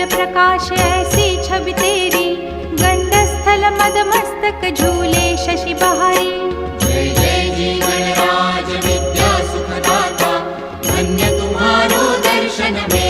प्रकाश ऐसी छवि तेरी, गंडस्थल मदमस्तक झूले शशि बहारी। जय जय जी गणराज विद्या सुखदाता, धन्य तुम्हारो दर्शन में